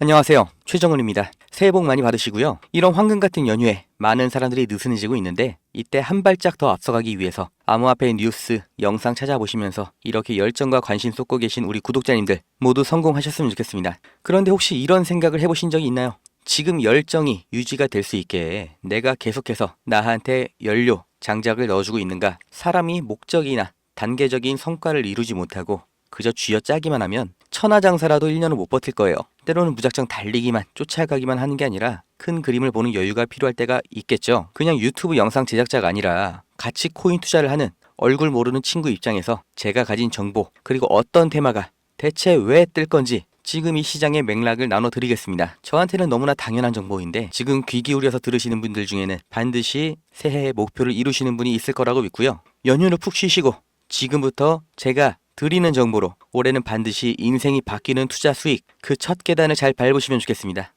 안녕하세요. 최정은입니다. 새해 복 많이 받으시고요. 이런 황금 같은 연휴에 많은 사람들이 느슨해지고 있는데 이때 한 발짝 더 앞서가기 위해서 암호화폐 뉴스, 영상 찾아보시면서 이렇게 열정과 관심 쏟고 계신 우리 구독자님들 모두 성공하셨으면 좋겠습니다. 그런데 혹시 이런 생각을 해보신 적이 있나요? 지금 열정이 유지가 될 수 있게 내가 계속해서 나한테 연료, 장작을 넣어주고 있는가? 사람이 목적이나 단계적인 성과를 이루지 못하고 그저 쥐어짜기만 하면 천하장사라도 1년은 못 버틸 거예요. 때로는 무작정 달리기만, 쫓아가기만 하는 게 아니라 큰 그림을 보는 여유가 필요할 때가 있겠죠. 그냥 유튜브 영상 제작자가 아니라 같이 코인 투자를 하는 얼굴 모르는 친구 입장에서 제가 가진 정보, 그리고 어떤 테마가 대체 왜 뜰 건지 지금 이 시장의 맥락을 나눠드리겠습니다. 저한테는 너무나 당연한 정보인데 지금 귀 기울여서 들으시는 분들 중에는 반드시 새해의 목표를 이루시는 분이 있을 거라고 믿고요. 연휴를 푹 쉬시고 지금부터 제가 드리는 정보로 올해는 반드시 인생이 바뀌는 투자 수익, 그 첫 계단을 잘 밟으시면 좋겠습니다.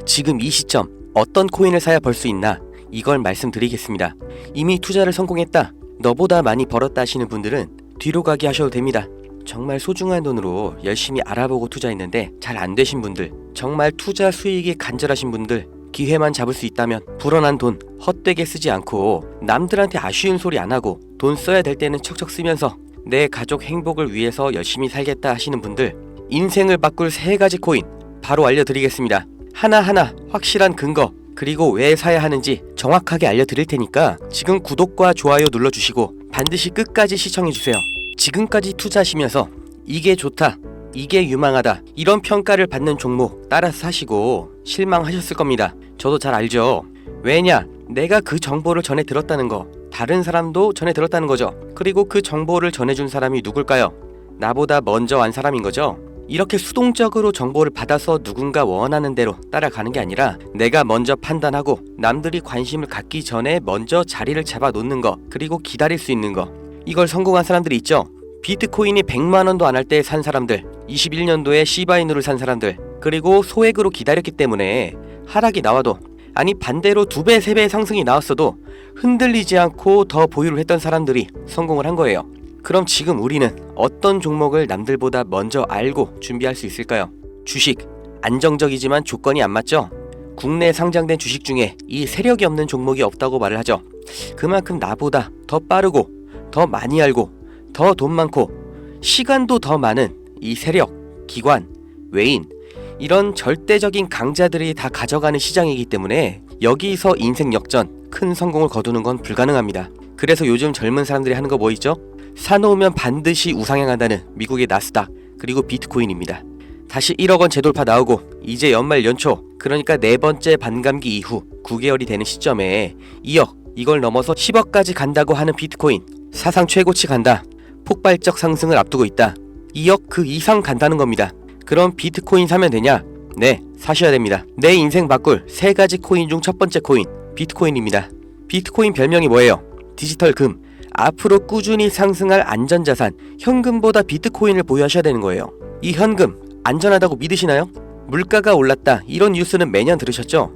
지금 이 시점 어떤 코인을 사야 벌 수 있나, 이걸 말씀드리겠습니다. 이미 투자를 성공했다, 너보다 많이 벌었다 하시는 분들은 뒤로 가기 하셔도 됩니다. 정말 소중한 돈으로 열심히 알아보고 투자했는데 잘 안 되신 분들, 정말 투자 수익이 간절하신 분들, 기회만 잡을 수 있다면 불어난 돈 헛되게 쓰지 않고 남들한테 아쉬운 소리 안 하고 돈 써야 될 때는 척척 쓰면서 내 가족 행복을 위해서 열심히 살겠다 하시는 분들, 인생을 바꿀 3가지 코인 바로 알려드리겠습니다. 하나하나 확실한 근거, 그리고 왜 사야 하는지 정확하게 알려드릴 테니까 지금 구독과 좋아요 눌러주시고 반드시 끝까지 시청해주세요. 지금까지 투자하시면서 이게 좋다, 이게 유망하다, 이런 평가를 받는 종목 따라서 사시고 실망하셨을 겁니다. 저도 잘 알죠. 왜냐? 내가 그 정보를 전해 들었다는 거, 다른 사람도 전해 들었다는 거죠. 그리고 그 정보를 전해준 사람이 누굴까요? 나보다 먼저 안 사람인 거죠. 이렇게 수동적으로 정보를 받아서 누군가 원하는 대로 따라가는 게 아니라 내가 먼저 판단하고 남들이 관심을 갖기 전에 먼저 자리를 잡아 놓는 거, 그리고 기다릴 수 있는 거, 이걸 성공한 사람들이 있죠. 비트코인이 100만원도 안 할 때 산 사람들, 21년도에 시바이누를 산 사람들, 그리고 소액으로 기다렸기 때문에 하락이 나와도, 아니 반대로 2배, 3배 상승이 나왔어도 흔들리지 않고 더 보유를 했던 사람들이 성공을 한 거예요. 그럼 지금 우리는 어떤 종목을 남들보다 먼저 알고 준비할 수 있을까요? 주식, 안정적이지만 조건이 안 맞죠? 국내 상장된 주식 중에 이 세력이 없는 종목이 없다고 말을 하죠. 그만큼 나보다 더 빠르고 더 많이 알고 더 돈 많고 시간도 더 많은 이 세력, 기관, 외인, 이런 절대적인 강자들이 다 가져가는 시장이기 때문에 여기서 인생 역전, 큰 성공을 거두는 건 불가능합니다. 그래서 요즘 젊은 사람들이 하는 거 뭐 있죠? 사놓으면 반드시 우상향한다는 미국의 나스닥, 그리고 비트코인입니다. 다시 1억원 재돌파 나오고 이제 연말 연초, 그러니까 4번째 반감기 이후 9개월이 되는 시점에 2억, 이걸 넘어서 10억까지 간다고 하는 비트코인, 사상 최고치 간다, 폭발적 상승을 앞두고 있다, 2억 그 이상 간다는 겁니다. 그럼 비트코인 사면 되냐? 네, 사셔야 됩니다. 내 인생 바꿀 3가지 코인 중 첫 번째 코인, 비트코인입니다. 비트코인 별명이 뭐예요? 디지털 금. 앞으로 꾸준히 상승할 안전자산, 현금보다 비트코인을 보유하셔야 되는 거예요. 이 현금 안전하다고 믿으시나요? 물가가 올랐다, 이런 뉴스는 매년 들으셨죠?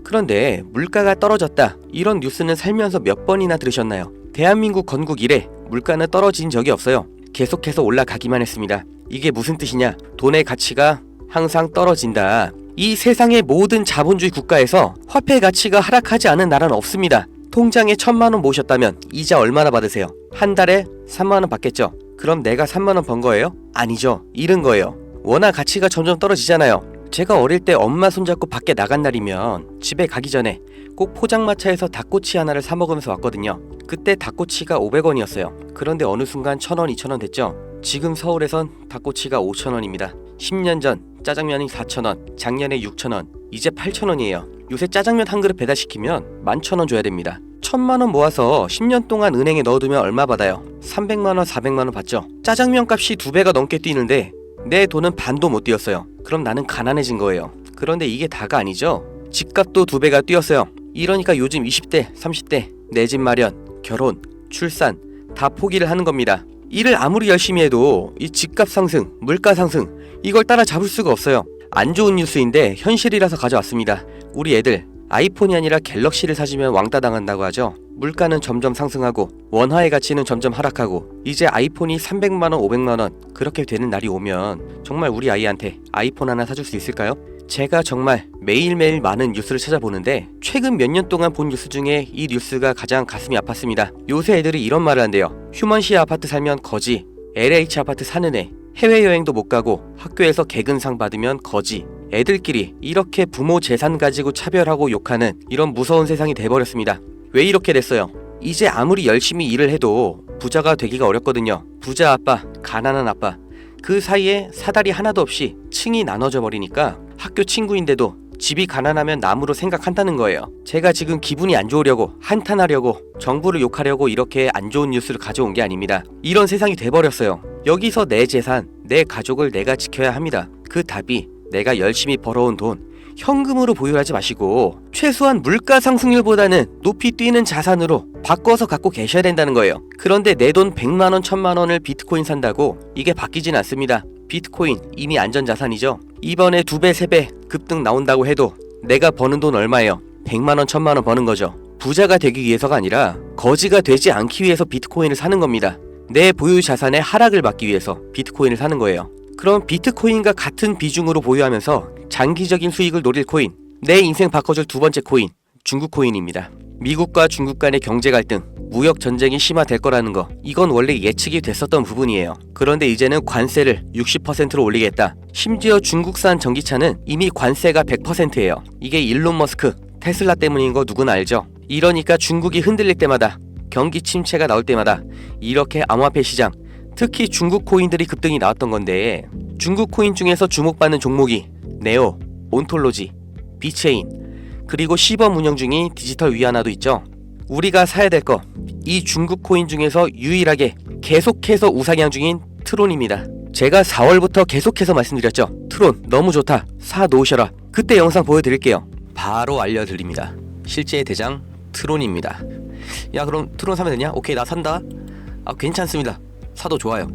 그런데 물가가 떨어졌다, 이런 뉴스는 살면서 몇 번이나 들으셨나요? 대한민국 건국 이래 물가는 떨어진 적이 없어요. 계속해서 올라가기만 했습니다. 이게 무슨 뜻이냐? 돈의 가치가 항상 떨어진다. 이 세상의 모든 자본주의 국가에서 화폐 가치가 하락하지 않은 나라는 없습니다. 통장에 1000만원 모으셨다면 이자 얼마나 받으세요? 한 달에 3만원 받겠죠? 그럼 내가 3만원 번 거예요? 아니죠. 잃은 거예요. 워낙 가치가 점점 떨어지잖아요. 제가 어릴 때 엄마 손잡고 밖에 나간 날이면 집에 가기 전에 꼭 포장마차에서 닭꼬치 하나를 사 먹으면서 왔거든요. 그때 닭꼬치가 500원이었어요. 그런데 어느 순간 1000원, 2000원 됐죠. 지금 서울에선 닭꼬치가 5000원입니다. 10년 전 짜장면이 4000원, 작년에 6000원, 이제 8000원이에요. 요새 짜장면 한 그릇 배달시키면 11,000원 줘야 됩니다. 1000만원 모아서 10년 동안 은행에 넣어두면 얼마 받아요? 300만원, 400만원 받죠. 짜장면 값이 2배가 넘게 뛰는데 내 돈은 반도 못 뛰었어요. 그럼 나는 가난해진 거예요. 그런데 이게 다가 아니죠. 집값도 2배가 뛰었어요. 이러니까 요즘 20대, 30대 내 집 마련, 결혼, 출산 다 포기를 하는 겁니다. 일을 아무리 열심히 해도 이 집값 상승, 물가 상승, 이걸 따라잡을 수가 없어요. 안 좋은 뉴스인데 현실이라서 가져왔습니다. 우리 애들 아이폰이 아니라 갤럭시를 사주면 왕따 당한다고 하죠. 물가는 점점 상승하고 원화의 가치는 점점 하락하고 이제 아이폰이 300만원 500만원 그렇게 되는 날이 오면 정말 우리 아이한테 아이폰 하나 사줄 수 있을까요? 제가 정말 매일매일 많은 뉴스를 찾아보는데 최근 몇 년 동안 본 뉴스 중에 이 뉴스가 가장 가슴이 아팠습니다. 요새 애들이 이런 말을 한대요. 휴먼시 아파트 살면 거지, LH 아파트 사는 애, 해외여행도 못 가고 학교에서 개근상 받으면 거지. 애들끼리 이렇게 부모 재산 가지고 차별하고 욕하는 이런 무서운 세상이 돼버렸습니다. 왜 이렇게 됐어요? 이제 아무리 열심히 일을 해도 부자가 되기가 어렵거든요. 부자 아빠, 가난한 아빠, 그 사이에 사다리 하나도 없이 층이 나눠져 버리니까 학교 친구인데도 집이 가난하면 남으로 생각한다는 거예요. 제가 지금 기분이 안 좋으려고 한탄하려고 정부를 욕하려고 이렇게 안 좋은 뉴스를 가져온 게 아닙니다. 이런 세상이 돼버렸어요. 여기서 내 재산, 내 가족을 내가 지켜야 합니다. 그 답이 내가 열심히 벌어온 돈 현금으로 보유하지 마시고 최소한 물가 상승률보다는 높이 뛰는 자산으로 바꿔서 갖고 계셔야 된다는 거예요. 그런데 내 돈 100만원 1000만원을 비트코인 산다고 이게 바뀌진 않습니다. 비트코인 이미 안전자산이죠. 이번에 2배 3배 급등 나온다고 해도 내가 버는 돈 얼마예요? 100만원 1000만원 버는 거죠. 부자가 되기 위해서가 아니라 거지가 되지 않기 위해서 비트코인을 사는 겁니다. 내 보유 자산의 하락을 막기 위해서 비트코인을 사는 거예요. 그럼 비트코인과 같은 비중으로 보유하면서 장기적인 수익을 노릴 코인, 내 인생 바꿔줄 두 번째 코인, 중국 코인입니다. 미국과 중국 간의 경제 갈등, 무역 전쟁이 심화될 거라는 거, 이건 원래 예측이 됐었던 부분이에요. 그런데 이제는 관세를 60%로 올리겠다. 심지어 중국산 전기차는 이미 관세가 100%예요. 이게 일론 머스크, 테슬라 때문인 거 누구나 알죠. 이러니까 중국이 흔들릴 때마다, 경기 침체가 나올 때마다 이렇게 암호화폐 시장, 특히 중국 코인들이 급등이 나왔던 건데, 중국 코인 중에서 주목받는 종목이 네오, 온톨로지, 비체인, 그리고 시범 운영 중인 디지털 위안화도 있죠. 우리가 사야 될 거, 이 중국 코인 중에서 유일하게 계속해서 우상향 중인 트론입니다. 제가 4월부터 계속해서 말씀드렸죠. 트론 너무 좋다, 사 놓으셔라. 그때 영상 보여드릴게요. 바로 알려드립니다. 실제의 대장 트론입니다. 야, 그럼 트론 사면 되냐? 오케이, 나 산다. 괜찮습니다. 사도 좋아요.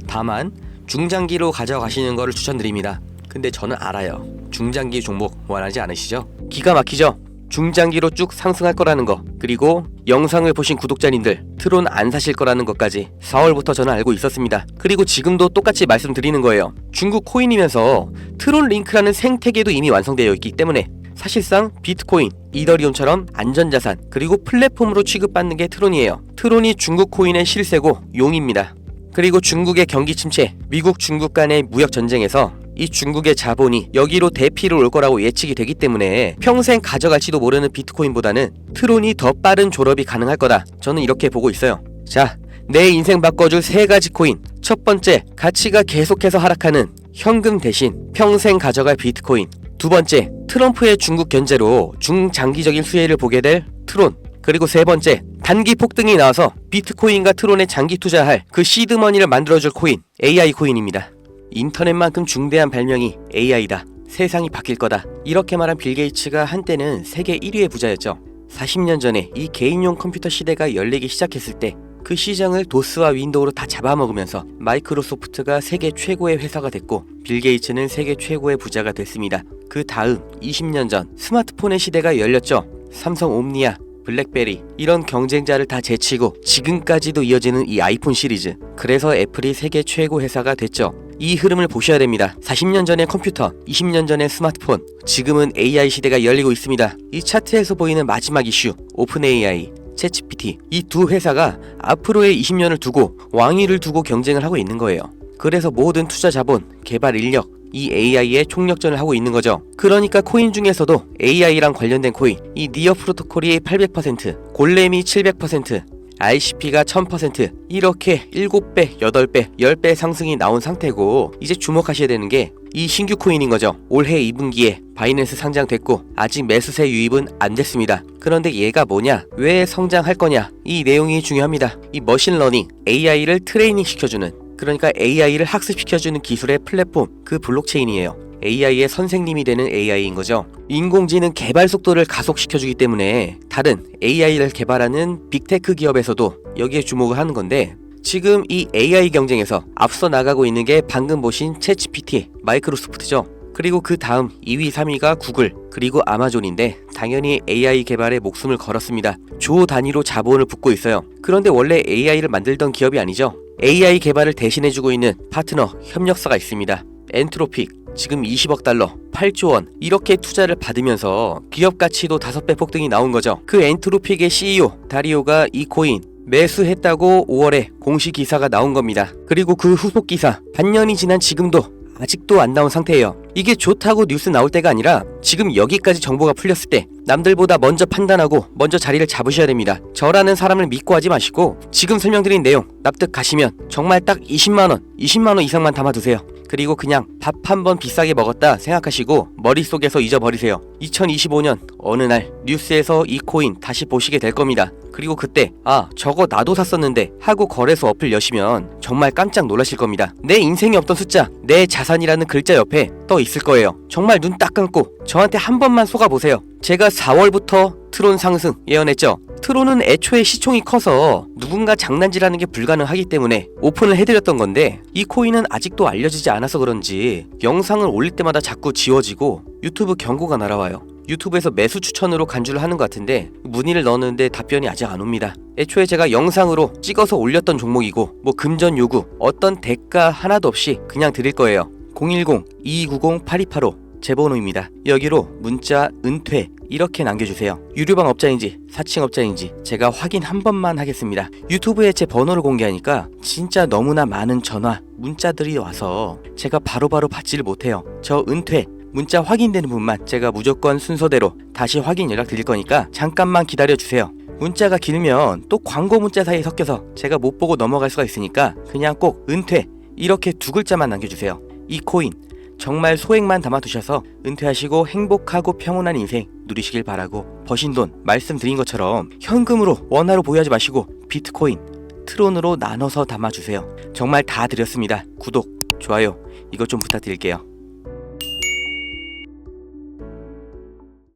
다만 중장기로 가져가시는 거를 추천드립니다. 근데 저는 알아요. 중장기 종목 원하지 않으시죠? 기가 막히죠? 중장기로 쭉 상승할 거라는 거, 그리고 영상을 보신 구독자님들 트론 안 사실 거라는 것까지 4월부터 저는 알고 있었습니다. 그리고 지금도 똑같이 말씀드리는 거예요. 중국 코인이면서 트론 링크라는 생태계도 이미 완성되어 있기 때문에 사실상 비트코인, 이더리움처럼 안전자산, 그리고 플랫폼으로 취급받는 게 트론이에요. 트론이 중국 코인의 실세고 용입니다. 그리고 중국의 경기 침체, 미국 중국 간의 무역 전쟁에서 이 중국의 자본이 여기로 대피를 올 거라고 예측이 되기 때문에 평생 가져갈지도 모르는 비트코인보다는 트론이 더 빠른 졸업이 가능할 거다. 저는 이렇게 보고 있어요. 자, 내 인생 바꿔줄 3가지 코인. 첫 번째, 가치가 계속해서 하락하는 현금 대신 평생 가져갈 비트코인. 두 번째, 트럼프의 중국 견제로 중장기적인 수혜를 보게 될 트론. 그리고 세 번째, 단기 폭등이 나와서 비트코인과 트론에 장기 투자할 그 시드머니를 만들어줄 코인, AI 코인입니다. 인터넷만큼 중대한 발명이 AI다. 세상이 바뀔 거다. 이렇게 말한 빌 게이츠가 한때는 세계 1위의 부자였죠. 40년 전에 이 개인용 컴퓨터 시대가 열리기 시작했을 때 그 시장을 도스와 윈도우로 다 잡아먹으면서 마이크로소프트가 세계 최고의 회사가 됐고 빌 게이츠는 세계 최고의 부자가 됐습니다. 그 다음 20년 전 스마트폰의 시대가 열렸죠. 삼성 옴니아, 블랙베리, 이런 경쟁자를 다 제치고 지금까지도 이어지는 이 아이폰 시리즈. 그래서 애플이 세계 최고 회사가 됐죠. 이 흐름을 보셔야 됩니다. 40년 전의 컴퓨터, 20년 전의 스마트폰, 지금은 AI 시대가 열리고 있습니다. 이 차트에서 보이는 마지막 이슈, 오픈 AI, 챗GPT, 이 두 회사가 앞으로의 20년을 두고 왕위를 두고 경쟁을 하고 있는 거예요. 그래서 모든 투자 자본, 개발 인력, 이 AI의 총력전을 하고 있는 거죠. 그러니까 코인 중에서도 AI랑 관련된 코인, 이 니어 프로토콜이 800%, 골렘이 700%, RCP가 1000%, 이렇게 7배, 8배, 10배 상승이 나온 상태고, 이제 주목하셔야 되는 게 이 신규 코인인 거죠. 올해 2분기에 바이낸스 상장됐고 아직 매수세 유입은 안 됐습니다. 그런데 얘가 뭐냐? 왜 성장할 거냐? 이 내용이 중요합니다. 이 머신러닝, AI를 트레이닝 시켜주는, 그러니까 AI를 학습시켜주는 기술의 플랫폼, 그 블록체인이에요. AI의 선생님이 되는 AI인 거죠. 인공지능 개발 속도를 가속시켜주기 때문에 다른 AI를 개발하는 빅테크 기업에서도 여기에 주목을 하는 건데, 지금 이 AI 경쟁에서 앞서 나가고 있는 게 방금 보신 챗GPT, 마이크로소프트죠. 그리고 그 다음 2위, 3위가 구글, 그리고 아마존인데 당연히 AI 개발에 목숨을 걸었습니다. 조 단위로 자본을 붓고 있어요. 그런데 원래 AI를 만들던 기업이 아니죠. AI 개발을 대신해주고 있는 파트너, 협력사가 있습니다. 엔트로픽, 지금 20억 달러, 8조 원 이렇게 투자를 받으면서 기업 가치도 5배 폭등이 나온 거죠. 그 엔트로픽의 CEO 다리오가 이 코인 매수했다고 5월에 공식 기사가 나온 겁니다. 그리고 그 후속 기사 반년이 지난 지금도 아직도 안 나온 상태예요. 이게 좋다고 뉴스 나올 때가 아니라 지금 여기까지 정보가 풀렸을 때 남들보다 먼저 판단하고 먼저 자리를 잡으셔야 됩니다. 저라는 사람을 믿고 하지 마시고 지금 설명드린 내용 납득 가시면 정말 딱 20만원 이상만 담아두세요. 그리고 그냥 밥 한 번 비싸게 먹었다 생각하시고 머릿속에서 잊어버리세요. 2025년 어느 날 뉴스에서 이 코인 다시 보시게 될 겁니다. 그리고 그때 저거 나도 샀었는데 하고 거래소 어플 여시면 정말 깜짝 놀라실 겁니다. 내 인생에 없던 숫자, 내 자산이라는 글자 옆에 떠 있을 거예요. 정말 눈 딱 감고 저한테 한 번만 속아보세요. 제가 4월부터 트론 상승 예언했죠. 트론은 애초에 시총이 커서 누군가 장난질하는 게 불가능하기 때문에 오픈을 해드렸던 건데 이 코인은 아직도 알려지지 않아서 그런지 영상을 올릴 때마다 자꾸 지워지고 유튜브 경고가 날아와요. 유튜브에서 매수 추천으로 간주를 하는 것 같은데 문의를 넣었는데 답변이 아직 안 옵니다. 애초에 제가 영상으로 찍어서 올렸던 종목이고 뭐 금전 요구 어떤 대가 하나도 없이 그냥 드릴 거예요. 010-2290-8285 제 번호입니다. 여기로 문자 은퇴 이렇게 남겨주세요. 유료방 업자인지 사칭 업자인지 제가 확인 한 번만 하겠습니다. 유튜브에 제 번호를 공개하니까 진짜 너무나 많은 전화, 문자들이 와서 제가 바로바로 받지를 못해요. 저 은퇴 문자 확인되는 분만 제가 무조건 순서대로 다시 확인 연락 드릴 거니까 잠깐만 기다려주세요. 문자가 길면 또 광고 문자 사이에 섞여서 제가 못 보고 넘어갈 수가 있으니까 그냥 꼭 은퇴 이렇게 2글자만 남겨주세요. 이 코인 정말 소액만 담아두셔서 은퇴하시고 행복하고 평온한 인생 누리시길 바라고 버신 돈 말씀드린 것처럼 현금으로 원화로 보유하지 마시고 비트코인, 트론으로 나눠서 담아주세요. 정말 다 드렸습니다. 구독, 좋아요 이것 좀 부탁드릴게요.